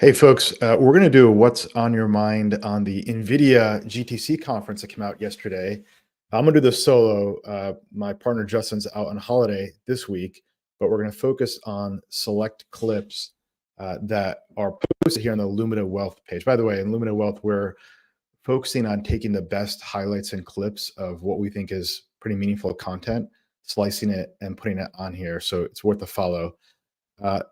Hey folks, we're going to do a what's on your mind on the Nvidia GTC conference that came out yesterday. I'm going to do this solo. My partner Justin's out on holiday this week, but we're going to focus on select clips that are posted here on the Lumida Wealth page. By the way, in Lumida Wealth, we're focusing on taking the best highlights and clips of what we think is pretty meaningful content, slicing it and putting it on here. So it's worth a follow.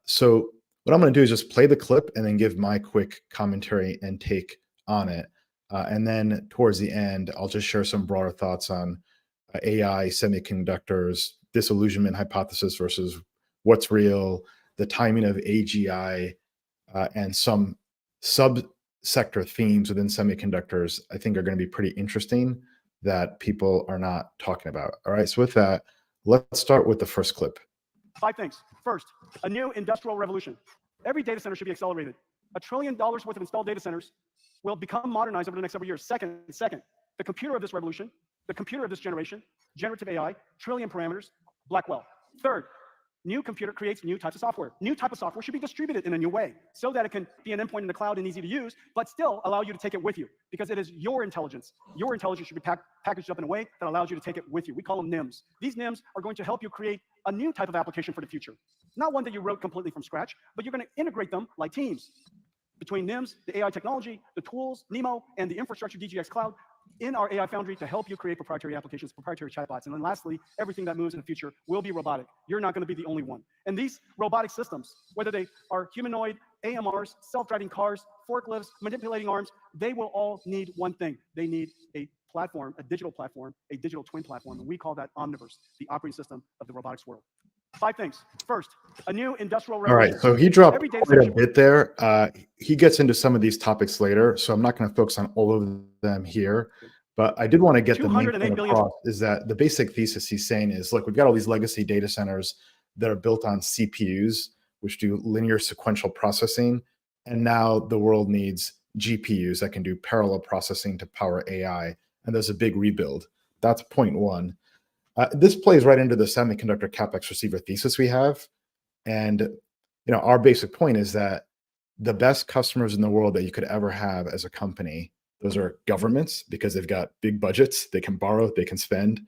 So what I'm going to do is just play the clip and then give my quick commentary and take on it. And then towards the end, I'll just share some broader thoughts on AI, semiconductors, disillusionment hypothesis versus what's real, the timing of AGI, and some sub-sector themes within semiconductors I think are going to be pretty interesting that people are not talking about. All right, so with that, let's start with the first clip. 5 things. First, a new industrial revolution. Every data center should be accelerated. $1 trillion worth of installed data centers will become modernized over the next several years. Second, the computer of this revolution, the computer of this generation, generative AI, trillion parameters, Blackwell. Third, new computer creates new types of software. New type of software should be distributed in a new way so that it can be an endpoint in the cloud and easy to use, but still allow you to take it with you because it is your intelligence. Your intelligence should be packaged up in a way that allows you to take it with you. We call them NIMS. These NIMS are going to help you create a new type of application for the future. Not one that you wrote completely from scratch, but you're going to integrate them like teams between NIMS, the AI technology, the tools, NEMO, and the infrastructure DGX cloud in our AI Foundry to help you create proprietary applications, proprietary chatbots. And then lastly, everything that moves in the future will be robotic. You're not going to be the only one. And these robotic systems, whether they are humanoid, AMRs, self-driving cars, forklifts, manipulating arms, they will all need one thing. They need a platform, a digital twin platform, and we call that Omniverse, the operating system of the robotics world. 5 things. First, a new industrial revolution. All right, so he dropped quite a bit there. He gets into some of these topics later, so I'm not going to focus on all of them here. But I did want to get the main point across is that the basic thesis he's saying is, look, we've got all these legacy data centers that are built on CPUs, which do linear sequential processing, and now the world needs GPUs that can do parallel processing to power AI, and there's a big rebuild. That's point one. This plays right into the semiconductor capex receiver thesis we have. And our basic point is that the best customers in the world that you could ever have as a company, those are governments because they've got big budgets, they can borrow, they can spend.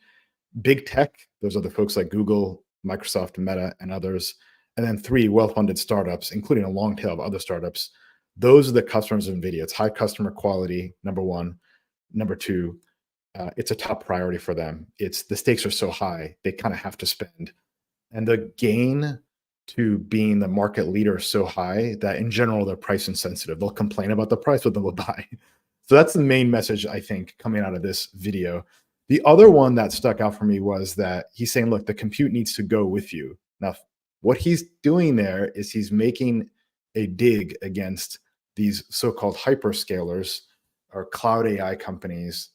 Big tech, those are the folks like Google, Microsoft, Meta, and others. And then 3, well-funded startups, including a long tail of other startups. Those are the customers of NVIDIA. It's high customer quality, number one. Number 2, it's a top priority for them. It's the stakes are so high, they kind of have to spend. And the gain to being the market leader is so high that in general, they're price insensitive. They'll complain about the price, but they will buy. So that's the main message, I think, coming out of this video. The other one that stuck out for me was that he's saying, look, the compute needs to go with you. Now, what he's doing there is he's making a dig against these so-called hyperscalers or cloud AI companies,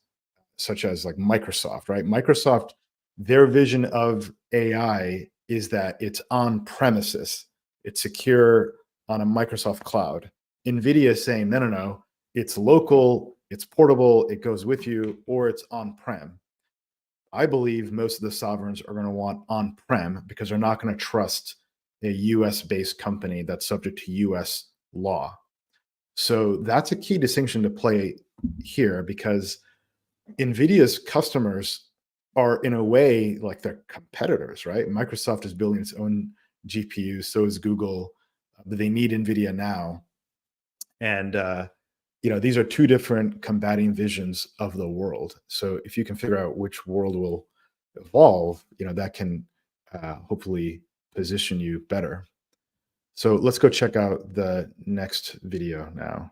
such as like Microsoft, right? Microsoft, their vision of AI is that it's on premises, it's secure on a Microsoft cloud. NVIDIA is saying, no, it's local, it's portable, it goes with you, or it's on-prem. I believe most of the sovereigns are going to want on-prem because they're not going to trust a US-based company that's subject to US law. So that's a key distinction to play here because NVIDIA's customers are in a way like their competitors, right? Microsoft is building its own GPUs, so is Google, but they need NVIDIA now. And, these are 2 different combating visions of the world. So if you can figure out which world will evolve, that can hopefully position you better. So let's go check out the next video now.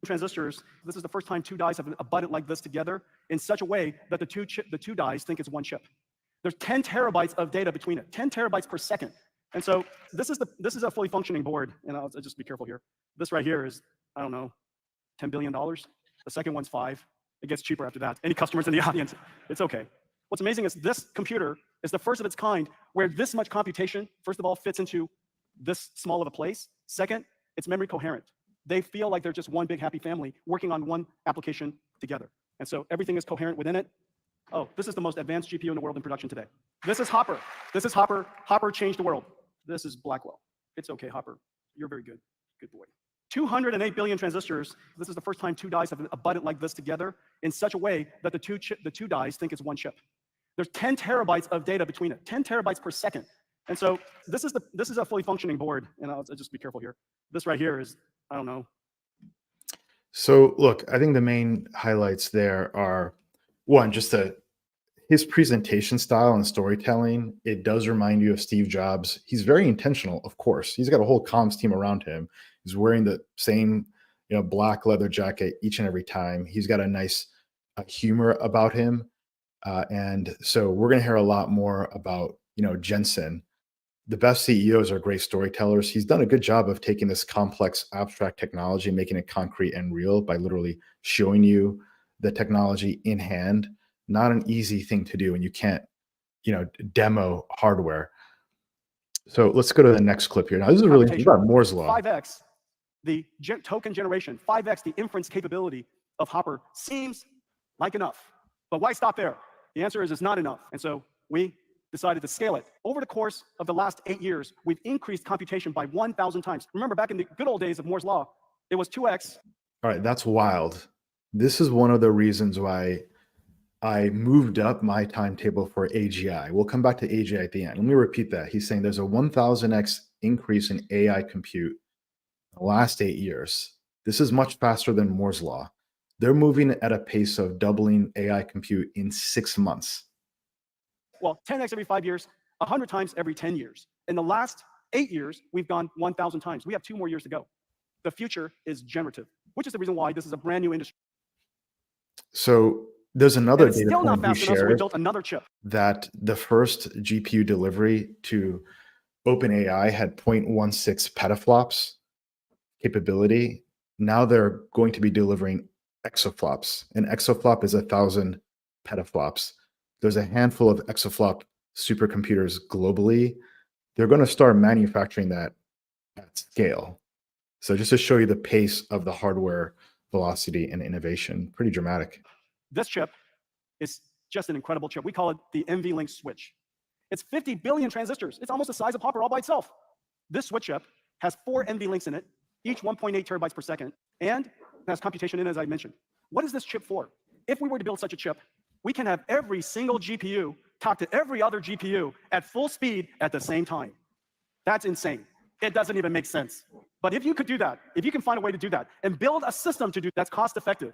Transistors, this is the first time 2 dies have abutted like this together in such a way that the two dies think it's one chip. There's 10 terabytes of data between it, 10 terabytes per second. And so this is a fully functioning board, and I'll just be careful here. This right here is, I don't know, $10 billion. The second one's 5. It gets cheaper after that. Any customers in the audience, it's okay. What's amazing is this computer is the first of its kind where this much computation, first of all, fits into this small of a place. Second, it's memory coherent. They feel like they're just one big happy family working on one application together. And so everything is coherent within it. Oh, this is the most advanced GPU in the world in production today. This is Hopper. This is Hopper. Hopper changed the world. This is Blackwell. It's okay, Hopper. You're very good. Good boy. 208 billion transistors. This is the first time two dies have abutted like this together in such a way that the two dies think it's one chip. There's 10 terabytes of data between it, 10 terabytes per second. And so this is a fully functioning board. And I'll just be careful here. This right here is, I don't know. So look, I think the main highlights there are, one, just his presentation style and storytelling. It does remind you of Steve Jobs. He's very intentional, of course. He's got a whole comms team around him. He's wearing the same, black leather jacket each and every time. He's got a nice humor about him. And so we're going to hear a lot more about, Jensen. The best CEOs are great storytellers. He's done a good job of taking this complex, abstract technology and making it concrete and real by literally showing you the technology in hand. Not an easy thing to do, and you can't, demo hardware. So let's go to the next clip here. Now, this is really interesting about Moore's law. 5x the token generation, 5x the inference capability of Hopper seems like enough. But why stop there? The answer is it's not enough. And so we decided to scale it. Over the course of the last 8 years, we've increased computation by 1,000 times. Remember, back in the good old days of Moore's law, it was 2x. All right, that's wild. This is one of the reasons why I moved up my timetable for AGI. We'll come back to AGI at the end. Let me repeat that. He's saying there's a 1,000x increase in AI compute in the last 8 years. This is much faster than Moore's law. They're moving at a pace of doubling AI compute in 6 months. Well, 10x every 5 years, 100 times every 10 years. In the last 8 years, we've gone 1,000 times. We have 2 more years to go. The future is generative, which is the reason why this is a brand new industry. So there's another data still not point fast he enough, so we shared built another chip. that the first GPU delivery to OpenAI had 0.16 petaflops capability. Now they're going to be delivering exaflops. An exaflop is 1,000 petaflops. There's a handful of exaflop supercomputers globally. They're going to start manufacturing that at scale. So just to show you the pace of the hardware velocity and innovation, pretty dramatic. This chip is just an incredible chip. We call it the NVLink switch. It's 50 billion transistors. It's almost the size of Hopper all by itself. This switch chip has 4 NVLinks in it, each 1.8 terabytes per second, and has computation in it, as I mentioned. What is this chip for? If we were to build such a chip, we can have every single GPU talk to every other GPU at full speed at the same time. That's insane. It doesn't even make sense. But if you could do that, if you can find a way to do that and build a system to do that's cost effective,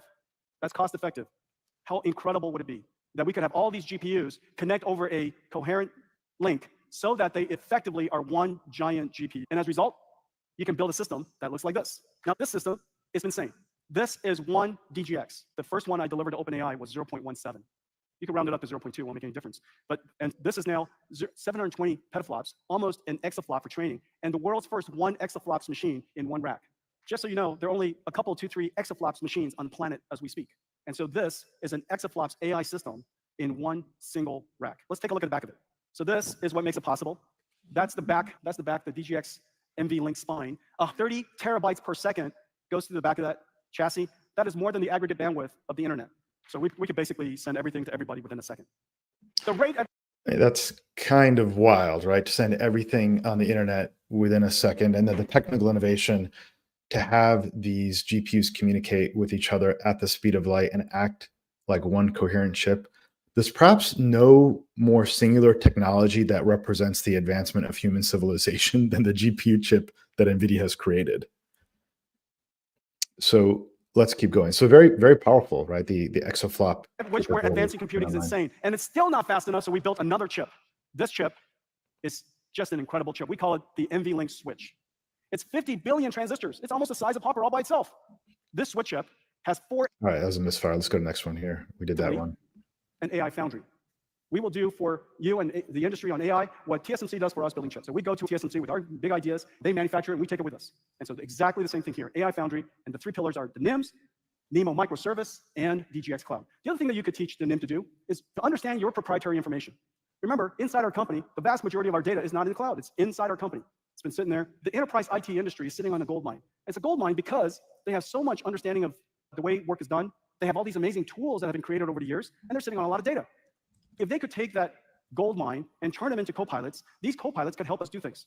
how incredible would it be that we could have all these GPUs connect over a coherent link so that they effectively are one giant GPU. And as a result, you can build a system that looks like this. Now, this system is insane. This is 1 DGX. The first one I delivered to OpenAI was 0.17. You can round it up to 0.2, won't make any difference. And this is now 720 petaflops, almost an exaflop for training, and the world's first 1 exaflops machine in 1 rack. Just so you know, there are only a couple, 2, 3 exaflops machines on the planet as we speak. And so this is an exaflops AI system in 1 single rack. Let's take a look at the back of it. So this is what makes it possible. That's the back, the DGX NVLink spine. 30 terabytes per second goes through the back of that chassis. That is more than the aggregate bandwidth of the internet. So we could basically send everything to everybody within a second. The rate at That's kind of wild, right? To send everything on the internet within a second, and then the technical innovation to have these GPUs communicate with each other at the speed of light and act like one coherent chip. There's perhaps no more singular technology that represents the advancement of human civilization than the GPU chip that Nvidia has created. So let's keep going. So very, very powerful, right? The exaflop. Which we're advancing computing is insane. And it's still not fast enough, so we built another chip. This chip is just an incredible chip. We call it the NVLink switch. It's 50 billion transistors. It's almost the size of Hopper all by itself. This switch chip has 4. All right, that was a misfire. Let's go to the next one here. We did that one. An AI foundry. We will do for you and the industry on AI what TSMC does for us building chips. So we go to TSMC with our big ideas, they manufacture it, and we take it with us. And so exactly the same thing here. AI foundry, and the 3 pillars are the NIMS, NeMo microservice, and DGX cloud. The other thing that you could teach the NIM to do is to understand your proprietary information. Remember, inside our company, the vast majority of our data is not in the cloud. It's inside our company. It's been sitting there. The enterprise IT industry is sitting on a gold mine. It's a gold mine because they have so much understanding of the way work is done. They have all these amazing tools that have been created over the years, and they're sitting on a lot of data. If they could take that gold mine and turn them into copilots, these copilots could help us do things.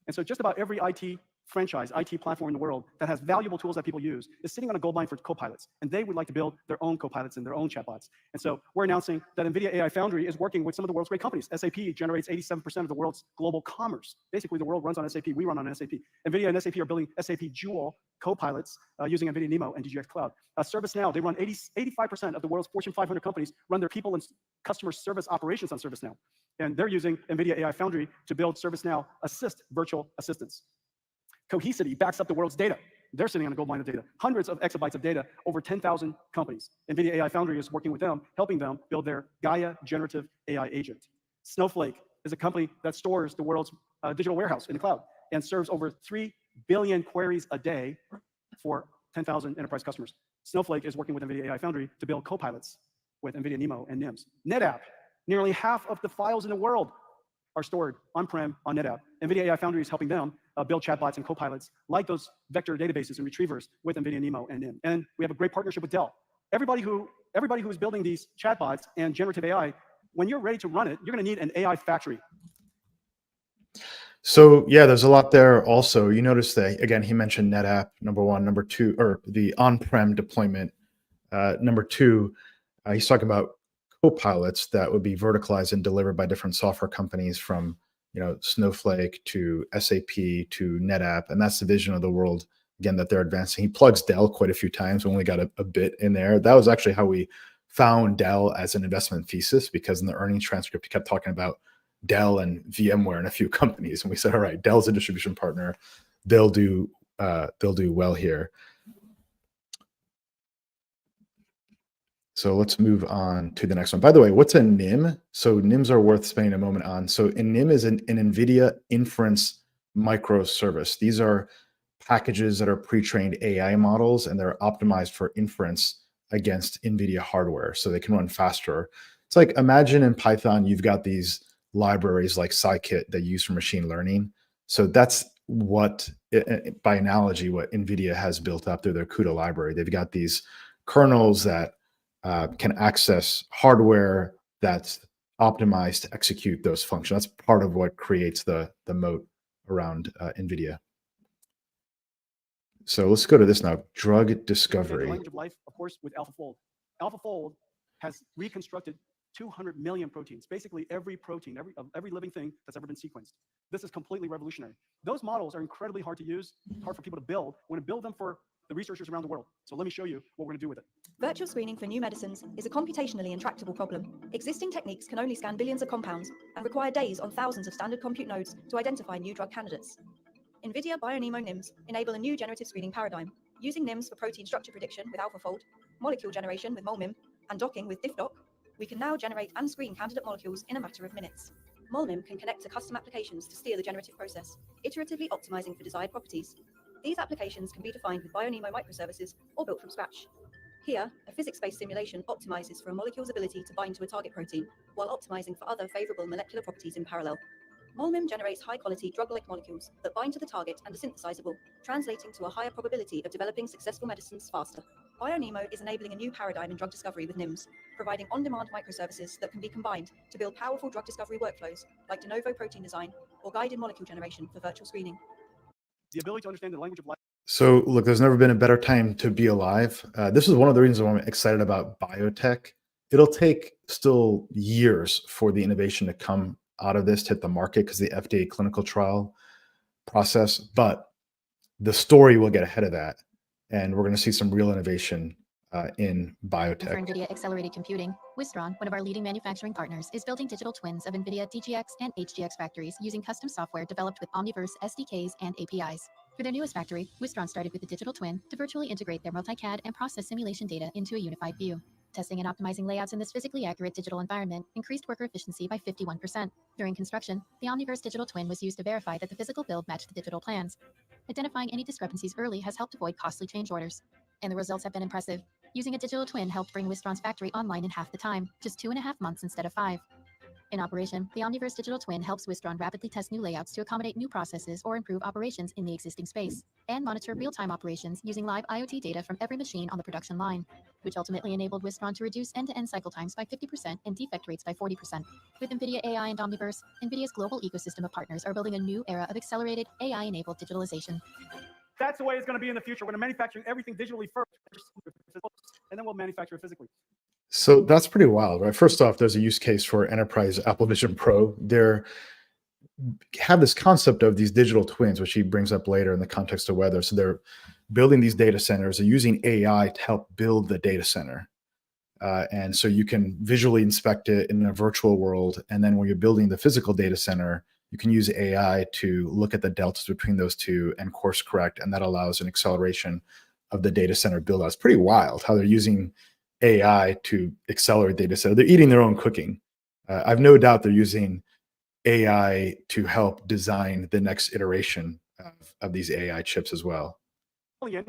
And so just about every IT franchise IT platform in the world that has valuable tools that people use is sitting on a gold mine for copilots, and they would like to build their own copilots and their own chatbots. And so we're announcing that NVIDIA AI Foundry is working with some of the world's great companies. SAP generates 87% of the world's global commerce. Basically, the world runs on SAP. We run on SAP. NVIDIA and SAP are building SAP Joule copilots using NVIDIA NeMo and DGX Cloud. ServiceNow, they run 85% of the world's Fortune 500 companies run their people and customer service operations on ServiceNow. And they're using NVIDIA AI Foundry to build ServiceNow Assist virtual assistants. Cohesity backs up the world's data. They're sitting on a gold mine of data, hundreds of exabytes of data, over 10,000 companies. NVIDIA AI Foundry is working with them, helping them build their Gaia generative AI agent. Snowflake is a company that stores the world's digital warehouse in the cloud and serves over 3 billion queries a day for 10,000 enterprise customers. Snowflake is working with NVIDIA AI Foundry to build copilots with NVIDIA NeMo and NIMS. NetApp, nearly half of the files in the world are stored on-prem on NetApp. NVIDIA AI Foundry is helping them build chatbots and copilots like those vector databases and retrievers with NVIDIA NeMo and NIM. And we have a great partnership with Dell. Everybody who is building these chatbots and generative AI, when you're ready to run it, you're going to need an AI factory. So yeah, there's a lot there also. You notice that, again, he mentioned NetApp, number one, number two, or the on-prem deployment. Number two, he's talking about copilots that would be verticalized and delivered by different software companies from, Snowflake to SAP to NetApp. And that's the vision of the world, again, that they're advancing. He plugs Dell quite a few times. We only got a bit in there. That was actually how we found Dell as an investment thesis, because in the earnings transcript, he kept talking about Dell and VMware and a few companies. And we said, all right, Dell's a distribution partner. They'll do well here. So let's move on to the next one. By the way, what's a NIM? So NIMs are worth spending a moment on. So a NIM is an NVIDIA inference microservice. These are packages that are pre-trained AI models, and they're optimized for inference against NVIDIA hardware, so they can run faster. It's like, imagine in Python, you've got these libraries like scikit that you use for machine learning. So that's what, by analogy, what NVIDIA has built up through their CUDA library. They've got these kernels that can access hardware that's optimized to execute those functions. That's part of what creates the moat around NVIDIA. So let's go to this now, drug discovery. The language of life, of course, with AlphaFold. AlphaFold has reconstructed 200 million proteins, basically every protein, every living thing that's ever been sequenced. This is completely revolutionary. Those models are incredibly hard to use, hard for people to build. We're going to build them for the researchers around the world. So let me show you what we're going to do with it. Virtual screening for new medicines is a computationally intractable problem. Existing techniques can only scan billions of compounds and require days on thousands of standard compute nodes to identify new drug candidates. Nvidia BioNemo NIMS enable a new generative screening paradigm. Using NIMS for protein structure prediction with AlphaFold, molecule generation with MolMIM, and docking with DiffDock, we can now generate and screen candidate molecules in a matter of minutes. MolMIM can connect to custom applications to steer the generative process, iteratively optimizing for desired properties. These applications can be defined with BioNemo microservices or built from scratch. Here, a physics-based simulation optimizes for a molecule's ability to bind to a target protein, while optimizing for other favorable molecular properties in parallel. MolMIM generates high-quality drug-like molecules that bind to the target and are synthesizable, translating to a higher probability of developing successful medicines faster. BioNemo is enabling a new paradigm in drug discovery with NIMS, providing on-demand microservices that can be combined to build powerful drug discovery workflows like de novo protein design or guided molecule generation for virtual screening. The ability to understand the language of life. So look, there's never been a better time to be alive. This is one of the reasons why I'm excited about biotech. It'll take still years for the innovation to come out of this to hit the market because the FDA clinical trial process, but the story will get ahead of that. And we're going to see some real innovation in biotech. For NVIDIA accelerated computing, Wistron, one of our leading manufacturing partners, is building digital twins of NVIDIA DGX and HGX factories using custom software developed with Omniverse SDKs and APIs. For their newest factory, Wistron started with the digital twin to virtually integrate their multi-CAD and process simulation data into a unified view. Testing and optimizing layouts in this physically accurate digital environment increased worker efficiency by 51%. During construction, the Omniverse digital twin was used to verify that the physical build matched the digital plans. Identifying any discrepancies early has helped avoid costly change orders. And the results have been impressive. Using a digital twin helped bring Wistron's factory online in half the time, just 2.5 months instead of 5. In operation, the Omniverse digital twin helps Wistron rapidly test new layouts to accommodate new processes or improve operations in the existing space, and monitor real-time operations using live IoT data from every machine on the production line. which ultimately enabled Wistron to reduce end-to-end cycle times by 50% and defect rates by 40%. With NVIDIA AI and Omniverse, NVIDIA's global ecosystem of partners are building a new era of accelerated AI-enabled digitalization. That's the way it's going to be in the future. We're going to manufacture everything digitally first, and then we'll manufacture it physically. So that's pretty wild, right? First off, there's a use case for enterprise Apple Vision Pro. They have this concept of these digital twins, which he brings up later in the context of weather. So they're building these data centers. They're using AI to help build the data center. And so you can visually inspect it in a virtual world. And then when you're building the physical data center, you can use AI to look at the deltas between those two and course correct. And that allows an acceleration of the data center build out. It's pretty wild how they're using AI to accelerate data center. They're eating their own cooking. I've no doubt they're using AI to help design the next iteration of these AI chips as well.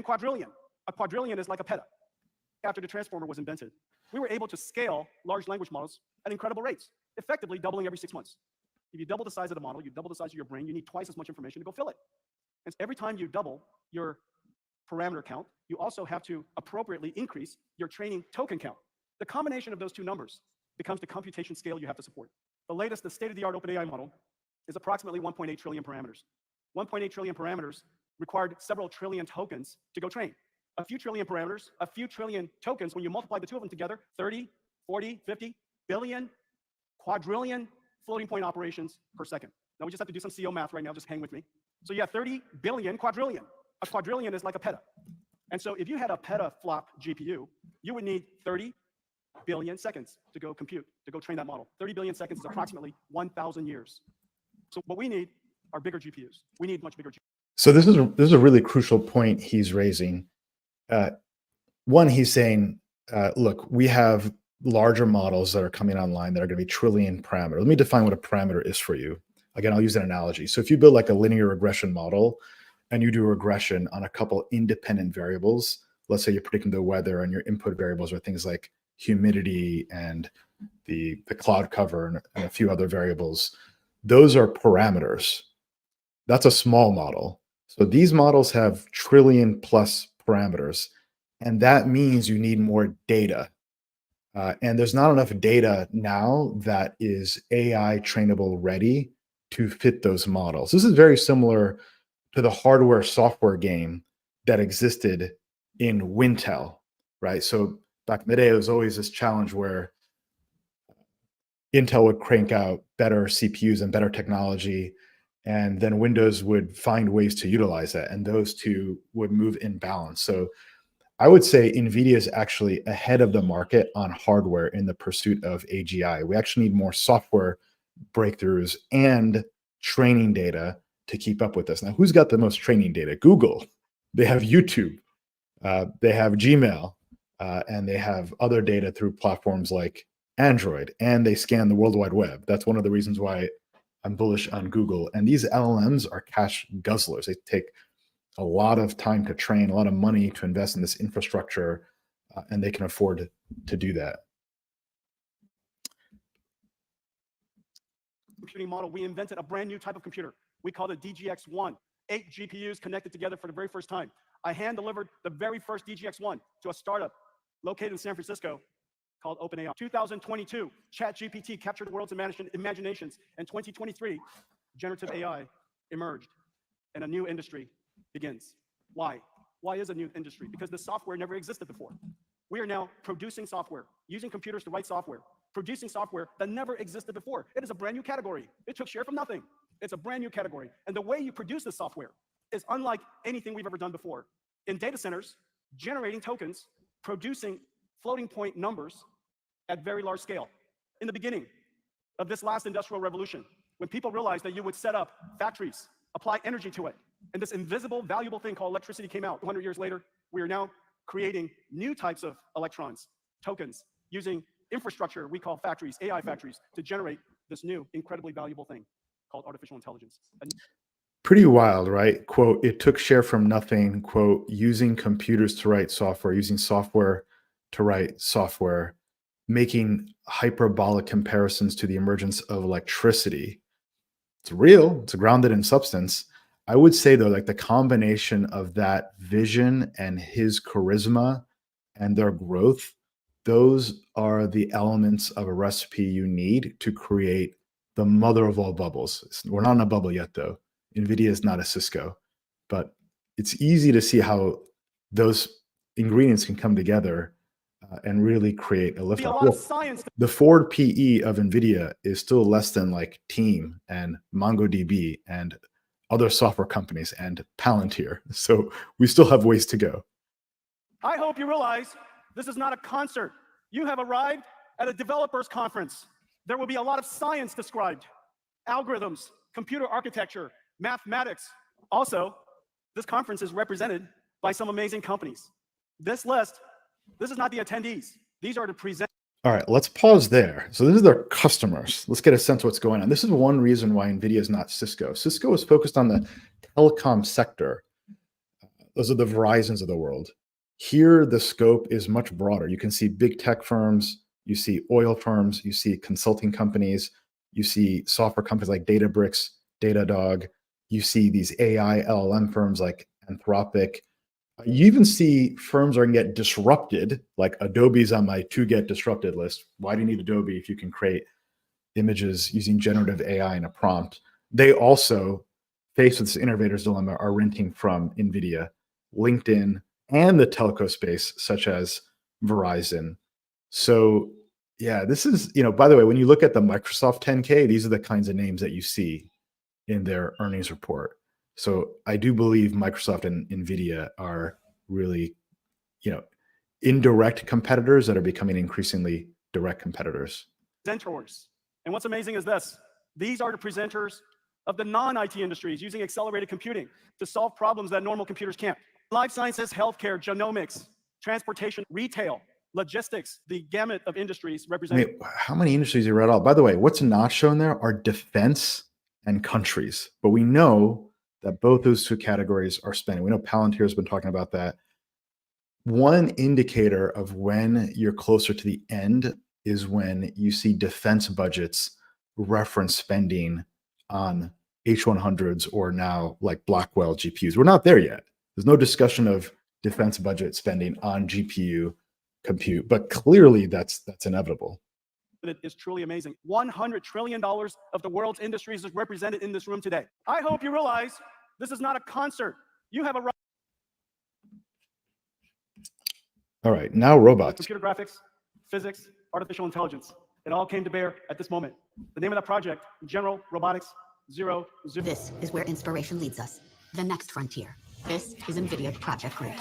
Quadrillion. A quadrillion is like a peta. After the transformer was invented, we were able to scale large language models at incredible rates, effectively doubling every 6 months. If you double the size of the model, you double the size of your brain, you need twice as much information to go fill it. And every time you double your parameter count, you also have to appropriately increase your training token count. The combination of those two numbers becomes the computation scale you have to support. The state-of-the-art OpenAI model is approximately 1.8 trillion parameters. 1.8 trillion parameters required several trillion tokens to go train. A few trillion parameters, a few trillion tokens, when you multiply the two of them together, 30, 40, 50 billion, quadrillion floating point operations per second. Now we just have to do some CO math right now, just hang with me. So you have 30 billion quadrillion. A quadrillion is like a peta. And so if you had a petaflop GPU, you would need 30 billion seconds to go compute, to go train that model. 30 billion seconds is approximately 1,000 years. So what we need are bigger GPUs. We need much bigger GPUs. So this is a really crucial point he's raising. One, he's saying, look, we have larger models that are coming online that are going to be trillion parameter. Let me define what a parameter is for you. Again, I'll use an analogy. So if you build like a linear regression model and you do a regression on a couple independent variables, let's say you're predicting the weather and your input variables are things like humidity and the cloud cover and a few other variables. Those are parameters. That's a small model. So these models have trillion plus parameters, and that means you need more data. And there's not enough data now that is AI trainable ready to fit those models. This is very similar to the hardware software game that existed in Wintel, right? So back in the day, it was always this challenge where Intel would crank out better CPUs and better technology, and then Windows would find ways to utilize that, and those two would move in balance. So I would say NVIDIA is actually ahead of the market on hardware in the pursuit of AGI. We actually need more software breakthroughs and training data to keep up with this. Now, who's got the most training data? Google. They have YouTube. They have Gmail. And they have other data through platforms like Android. And they scan the World Wide Web. That's one of the reasons why I'm bullish on Google. And these LLMs are cash guzzlers. They take a lot of time to train, a lot of money to invest in this infrastructure, and they can afford to do that. Computing model, we invented a brand new type of computer. We called it DGX-1. 8 GPUs connected together for the very first time. I hand-delivered the very first DGX-1 to a startup located in San Francisco called OpenAI. 2022, ChatGPT captured the world's imaginations. In 2023, generative AI emerged, and a new industry begins. Why? Why is a new industry? Because the software never existed before. We are now producing software, using computers to write software, producing software that never existed before. It is a brand new category. It took share from nothing. It's a brand new category. And the way you produce this software is unlike anything we've ever done before. In data centers, generating tokens, producing floating point numbers at very large scale. In the beginning of this last industrial revolution, when people realized that you would set up factories, apply energy to it, and this invisible, valuable thing called electricity came out 100 years later, we are now creating new types of electrons, tokens, using infrastructure we call factories, AI factories, to generate this new, incredibly valuable thing called artificial intelligence. Pretty wild, right? Quote, it took share from nothing, quote, using computers to write software, using software to write software, making hyperbolic comparisons to the emergence of electricity. It's real, it's grounded in substance. I would say though, like the combination of that vision and his charisma and their growth, those are the elements of a recipe you need to create the mother of all bubbles. We're not in a bubble yet, though. Nvidia is not a Cisco, but it's easy to see how those ingredients can come together and really create a lift Be a off. lot of science. The forward PE of Nvidia is still less than like Team and MongoDB and other software companies and Palantir. So we still have ways to go. I hope you realize this is not a concert. You have arrived at a developers conference. There will be a lot of science described, algorithms, computer architecture, mathematics. Also, this conference is represented by some amazing companies. This list, this is not the attendees. These are the presenters. All right, let's pause there. So this is their customers. Let's get a sense of what's going on. This is one reason why NVIDIA is not Cisco. Cisco is focused on the telecom sector. Those are the Verizons of the world. Here, the scope is much broader. You can see big tech firms, you see oil firms, you see consulting companies, you see software companies like Databricks, Datadog, you see these AI LLM firms like Anthropic. You even see firms are going to get disrupted, like Adobe's on my to get disrupted list. Why do you need Adobe if you can create images using generative AI in a prompt? They also, faced with this innovator's dilemma, are renting from NVIDIA, LinkedIn, and the telco space, such as Verizon. So yeah, this is, by the way, when you look at the Microsoft 10K, these are the kinds of names that you see in their earnings report. So I do believe Microsoft and NVIDIA are really, indirect competitors that are becoming increasingly direct competitors. Presenters. And what's amazing is this. These are the presenters of the non-IT industries using accelerated computing to solve problems that normal computers can't. Life sciences, healthcare, genomics, transportation, retail, logistics, the gamut of industries represented. How many industries you read all? By the way, what's not shown there are defense and countries. But we know that both those two categories are spending. We know Palantir has been talking about that. One indicator of when you're closer to the end is when you see defense budgets reference spending on H100s or now like Blackwell GPUs. We're not there yet. There's no discussion of defense budget spending on GPU compute, but clearly that's inevitable. It is truly amazing. $100 trillion of the world's industries is represented in this room today. I hope you realize this is not a concert. You have a right. All right, now robots. Computer graphics, physics, artificial intelligence. It all came to bear at this moment. The name of that project, General Robotics 00. This is where inspiration leads us. The next frontier. This is NVIDIA Project Groot.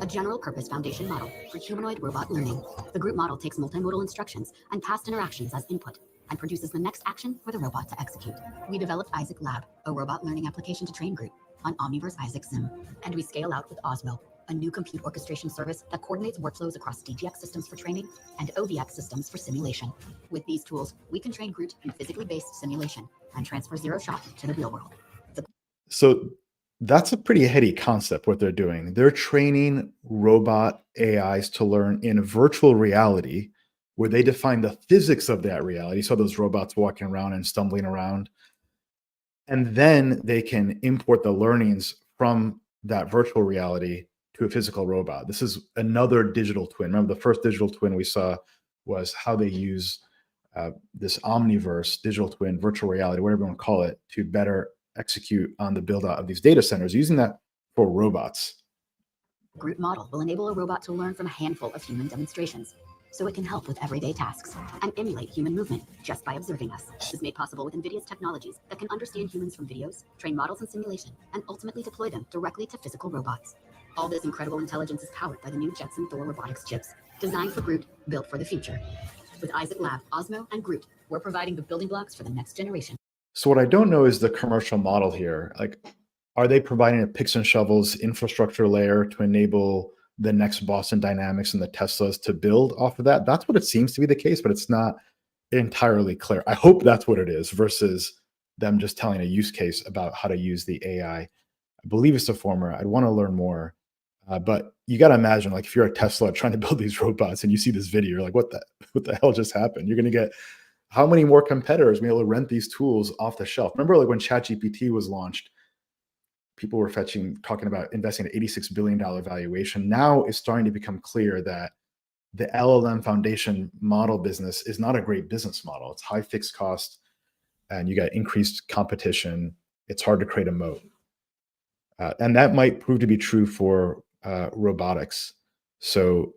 A general-purpose foundation model for humanoid robot learning. The Groot model takes multimodal instructions and past interactions as input and produces the next action for the robot to execute. We developed Isaac Lab, a robot learning application to train Groot on Omniverse Isaac Sim. And we scale out with Osmo, a new compute orchestration service that coordinates workflows across DGX systems for training and OVX systems for simulation. With these tools, we can train Groot in physically based simulation and transfer zero shot to the real world. So that's a pretty heady concept, what they're doing. They're training robot AIs to learn in virtual reality, where they define the physics of that reality. So those robots walking around and stumbling around. And then they can import the learnings from that virtual reality to a physical robot. This is another digital twin. Remember, the first digital twin we saw was how they use this Omniverse, digital twin, virtual reality, whatever you want to call it, to better execute on the build out of these data centers, using that for robots. Groot model will enable a robot to learn from a handful of human demonstrations, so it can help with everyday tasks and emulate human movement just by observing us. This is made possible with NVIDIA's technologies that can understand humans from videos, train models in simulation, and ultimately deploy them directly to physical robots. All this incredible intelligence is powered by the new Jetson Thor robotics chips, designed for Groot, built for the future. With Isaac Lab, Osmo, and Groot, we're providing the building blocks for the next generation. So what I don't know is the commercial model here. Like, are they providing a picks and shovels infrastructure layer to enable the next Boston Dynamics and the Teslas to build off of that? That's what it seems to be the case, but it's not entirely clear. I hope that's what it is, versus them just telling a use case about how to use the AI. I believe it's the former. I'd want to learn more. But you got to imagine, like, if you're a Tesla trying to build these robots and you see this video, you're like, what the hell just happened? You're going to get how many more competitors be able to rent these tools off the shelf? Remember, like when ChatGPT was launched, people were talking about investing at $86 billion valuation. Now it's starting to become clear that the LLM foundation model business is not a great business model. It's high fixed cost, and you got increased competition. It's hard to create a moat. And that might prove to be true for robotics. So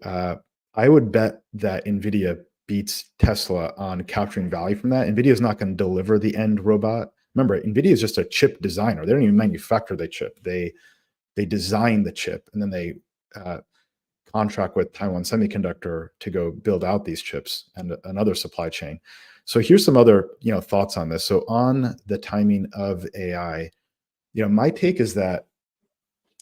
I would bet that Nvidia beats Tesla on capturing value from that. Nvidia is not going to deliver the end robot. Remember, Nvidia is just a chip designer. They don't even manufacture the chip. They design the chip, and then they contract with Taiwan Semiconductor to go build out these chips and another supply chain. So here's some other thoughts on this. So on the timing of AI, my take is that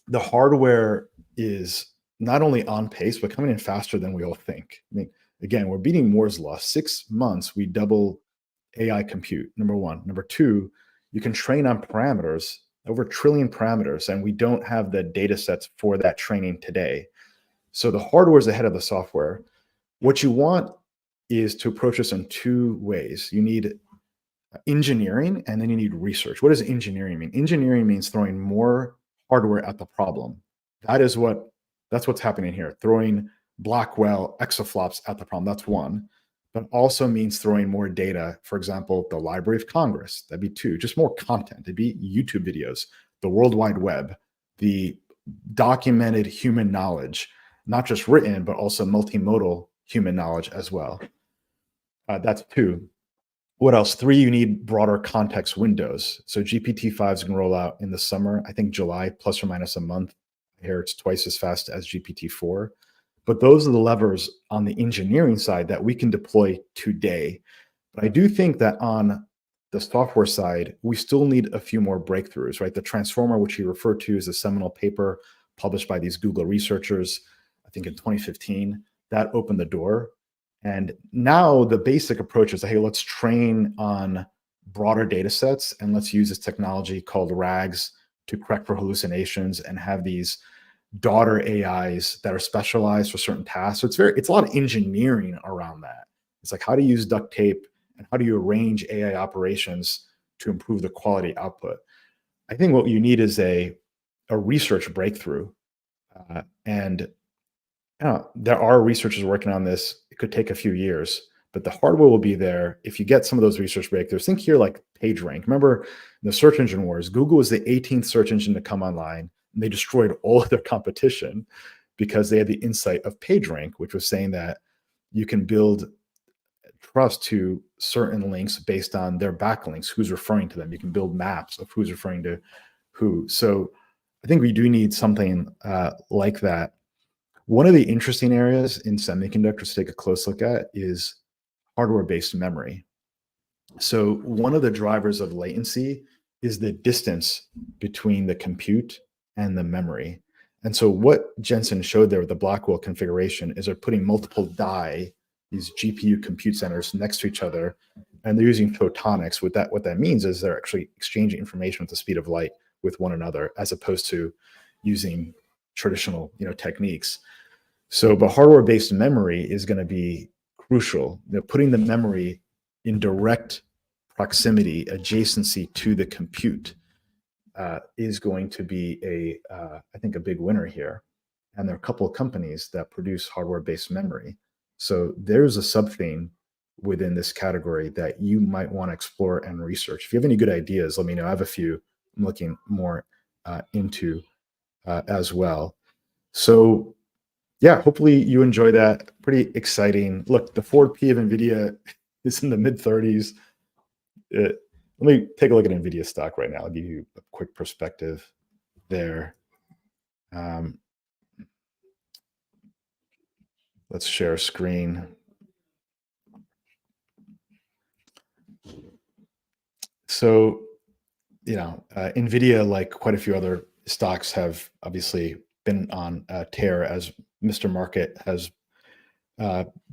the hardware is not only on pace, but coming in faster than we all think. I mean, again, we're beating Moore's law. 6 months, we double AI compute, number one. Number two, you can train on parameters, over 1 trillion parameters, and we don't have the data sets for that training today. So the hardware is ahead of the software. What you want is to approach this in 2 ways. You need engineering, and then you need research. What does engineering mean? Engineering means throwing more hardware at the problem. That's what's happening here. Throwing Blackwell exaflops at the problem. That's one. But also means throwing more data. For example, the Library of Congress. That'd be 2. Just more content. It'd be YouTube videos, the World Wide Web, the documented human knowledge, not just written, but also multimodal human knowledge as well. That's 2. What else? 3, you need broader context windows. So GPT-5 is going to roll out in the summer, I think July, plus or minus a month. Here it's twice as fast as GPT-4. But those are the levers on the engineering side that we can deploy today. But I do think that on the software side, we still need a few more breakthroughs, right? The transformer, which you referred to, is a seminal paper published by these Google researchers, I think in 2015, that opened the door. And now the basic approach is, hey, let's train on broader data sets, and let's use this technology called RAGs to correct for hallucinations and have these daughter AIs that are specialized for certain tasks. So it's a lot of engineering around that. It's like, how do you use duct tape and how do you arrange AI operations to improve the quality output? I think what you need is a research breakthrough. And there are researchers working on this. It could take a few years, but the hardware will be there. If you get some of those research breakthroughs, think here like PageRank. Remember in the search engine wars, Google was the 18th search engine to come online, and they destroyed all of their competition because they had the insight of PageRank, which was saying that you can build trust to certain links based on their backlinks, who's referring to them. You can build maps of who's referring to who. So I think we do need something like that. One of the interesting areas in semiconductors to take a close look at is hardware-based memory. So one of the drivers of latency is the distance between the compute and the memory. And so what Jensen showed there with the Blackwell configuration is they're putting multiple die, these GPU compute centers next to each other, and they're using photonics. What that means is they're actually exchanging information with the speed of light with one another, as opposed to using traditional techniques. So, but hardware-based memory is going to be crucial. Putting the memory in direct proximity, adjacency to the compute, is going to be I think, a big winner here. And there are a couple of companies that produce hardware-based memory. So there's a sub-theme within this category that you might want to explore and research. If you have any good ideas, let me know. I have a few I'm looking more into as well. So yeah, hopefully you enjoy that. Pretty exciting. Look, the forward P of Nvidia is in the mid 30s. Let me take a look at Nvidia stock right now. I'll give you a quick perspective there. Let's share a screen. So, Nvidia, like quite a few other stocks, have obviously been on a tear as Mr. Market has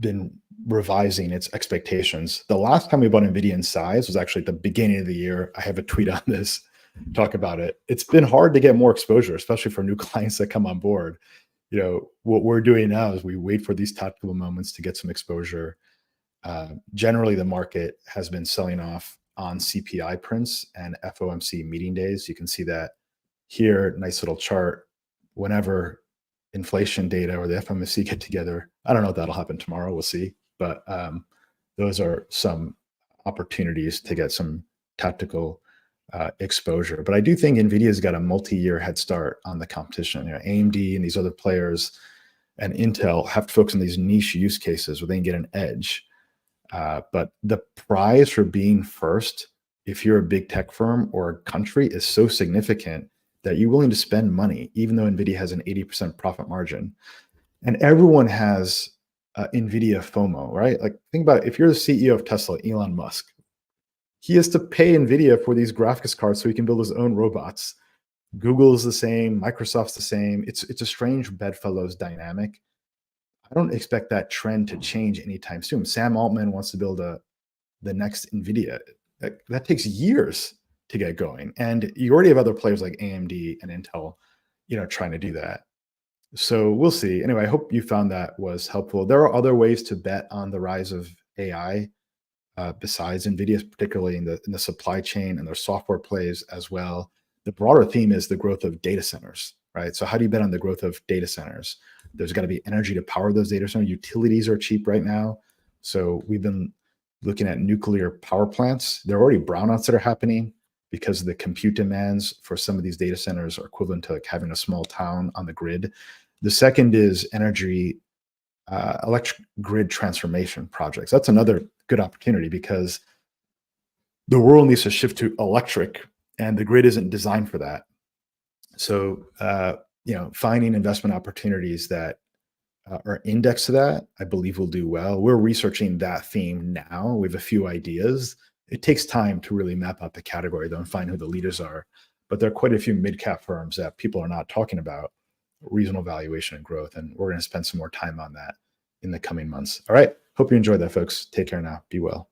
been revising its expectations. The last time we bought Nvidia in size was actually at the beginning of the year. I have a tweet on this, talk about it. It's been hard to get more exposure, especially for new clients that come on board. What we're doing now is we wait for these tactical moments to get some exposure. Generally, the market has been selling off on CPI prints and FOMC meeting days. You can see that here, nice little chart. Whenever inflation data or the FOMC get together, I don't know if that'll happen tomorrow. We'll see. But those are some opportunities to get some tactical exposure. But I do think Nvidia's got a multi-year head start on the competition. AMD and these other players and Intel have to focus on these niche use cases where they can get an edge. But the prize for being first, if you're a big tech firm or a country, is so significant that you're willing to spend money, even though Nvidia has an 80% profit margin. And everyone has Nvidia FOMO, right? Like, think about it. If you're the CEO of Tesla, Elon Musk, he has to pay Nvidia for these graphics cards so he can build his own robots. Google is the same, Microsoft's the same. It's a strange bedfellows dynamic. I don't expect that trend to change anytime soon. Sam Altman wants to build the next Nvidia. That takes years to get going. And you already have other players like AMD and Intel, trying to do that. So we'll see. Anyway, I hope you found that was helpful. There are other ways to bet on the rise of AI besides Nvidia, particularly in the supply chain, and their software plays as well. The broader theme is the growth of data centers, right? So how do you bet on the growth of data centers? There's got to be energy to power those data centers. Utilities are cheap right now. So we've been looking at nuclear power plants. There are already brownouts that are happening because the compute demands for some of these data centers are equivalent to like having a small town on the grid. The second is energy, electric grid transformation projects. That's another good opportunity because the world needs to shift to electric, and the grid isn't designed for that. So, finding investment opportunities that are indexed to that, I believe will do well. We're researching that theme now. We have a few ideas. It takes time to really map out the category, though, and find who the leaders are. But there are quite a few mid-cap firms that people are not talking about, reasonable valuation and growth. And we're going to spend some more time on that in the coming months. All right. Hope you enjoyed that, folks. Take care now. Be well.